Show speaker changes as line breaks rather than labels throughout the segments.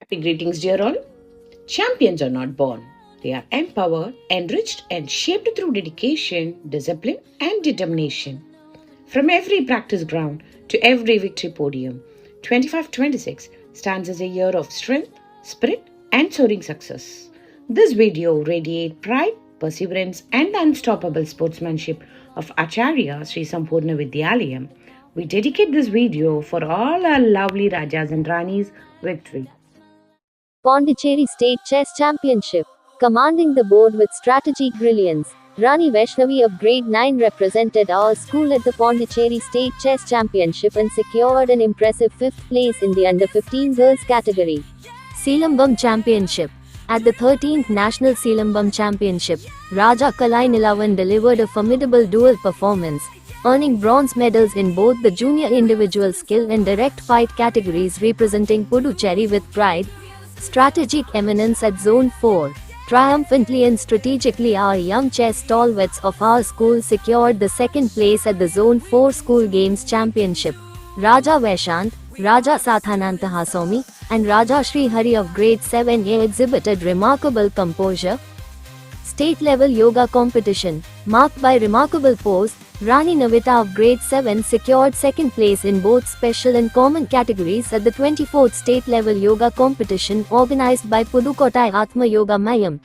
Happy greetings, dear all. Champions are not born. They are empowered, enriched, and shaped through dedication, discipline, and determination. From every practice ground to every victory podium, 25-26 stands as a year of strength, spirit, and soaring success. This video radiates pride, perseverance, and the unstoppable sportsmanship of Acharya Sri Sampurna Vidyalayam. We dedicate this video for all our lovely Rajas and Ranis victory.
Pondicherry State Chess Championship. Commanding the board with strategic brilliance, Rani Vaishnavi of grade 9 represented our school at the Pondicherry State Chess Championship and secured an impressive 5th place in the under-15 girls category. Silambam Championship. At the 13th National Silambam Championship, Raja Kalai Nilavan delivered a formidable dual performance, earning bronze medals in both the junior individual skill and direct fight categories, representing Puducherry with pride. Strategic eminence at Zone 4. Triumphantly and strategically, our young chess stalwarts of our school secured the second place at the Zone 4 School Games Championship. Raja Vaishant, Raja Sathananta Hasomi, and Raja Sri Hari of grade 7A exhibited remarkable composure. State level yoga competition. Marked by remarkable pose, Rani Navita of grade 7 secured second place in both special and common categories at the 24th state level yoga competition organized by Pudukottai Atma Yoga Mayam.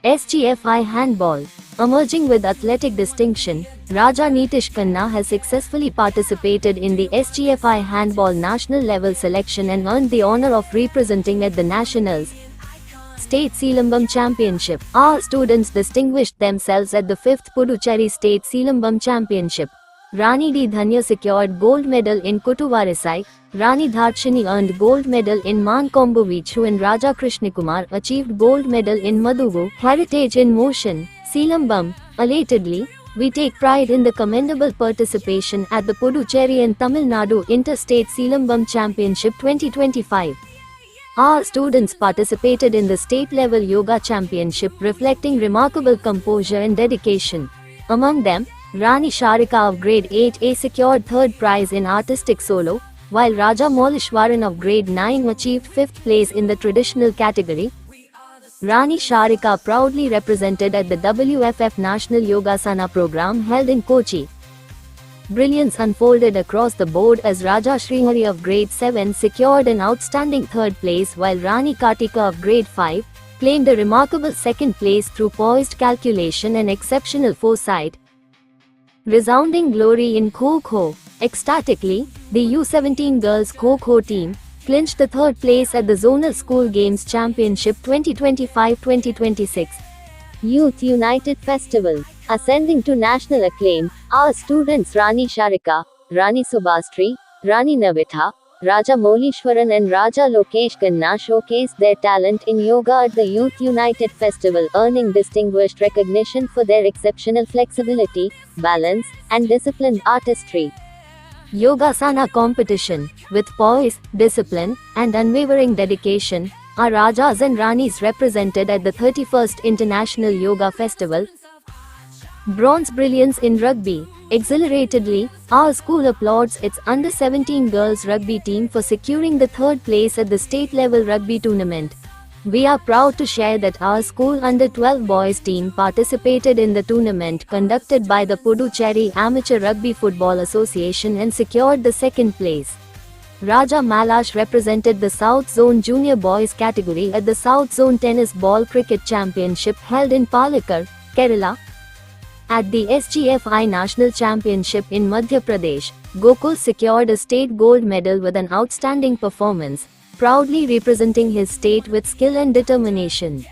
SGFI handball. Emerging with athletic distinction, Raja Nitish Khanna has successfully participated in the SGFI handball national level selection and earned the honor of representing at the nationals. State Silambam Championship. Our students distinguished themselves at the 5th Puducherry State Silambam Championship. Rani D. Dhanya secured gold medal in Kutuvarisai, Rani Dharshini earned gold medal in Mankombu Vichu, and Raja Krishnakumar achieved gold medal in Madugu. Heritage in motion. Silambam. Elatedly, we take pride in the commendable participation at the Puducherry and Tamil Nadu Interstate Silambam Championship 2025. Our students participated in the state-level yoga championship, reflecting remarkable composure and dedication. Among them, Rani Sharika of grade 8A secured third prize in artistic solo, while Raja Maulishwaran of grade 9 achieved fifth place in the traditional category. Rani Sharika proudly represented at the WFF National Yogasana program held in Kochi. Brilliance unfolded across the board as Raja Srihari of grade 7 secured an outstanding third place, while Rani Kartika of grade 5 claimed a remarkable second place through poised calculation and exceptional foresight. Resounding glory in Kho-Kho. Ecstatically, the U17 girls Kho-Kho team clinched the third place at the Zonal School Games Championship 2025-2026. Youth United Festival. Ascending to national acclaim, our students Rani Sharika, Rani Subhastri, Rani Navitha, Raja Maulishwaran and Raja Lokesh Khanna showcased their talent in yoga at the Youth United Festival, earning distinguished recognition for their exceptional flexibility, balance, and disciplined artistry. Yogasana competition. With poise, discipline, and unwavering dedication, our Rajas and Ranis represented at the 31st International Yoga Festival. Bronze brilliance in rugby. Exhilaratedly, our school applauds its under-17 girls rugby team for securing the third place at the state-level rugby tournament. We are proud to share that our school under-12 boys team participated in the tournament conducted by the Puducherry Amateur Rugby Football Association and secured the second place. Raja Malash represented the South Zone Junior Boys category at the South Zone Tennis Ball Cricket Championship held in Palakkad, Kerala. At the SGFI National Championship in Madhya Pradesh, Gokul secured a state gold medal with an outstanding performance, proudly representing his state with skill and determination.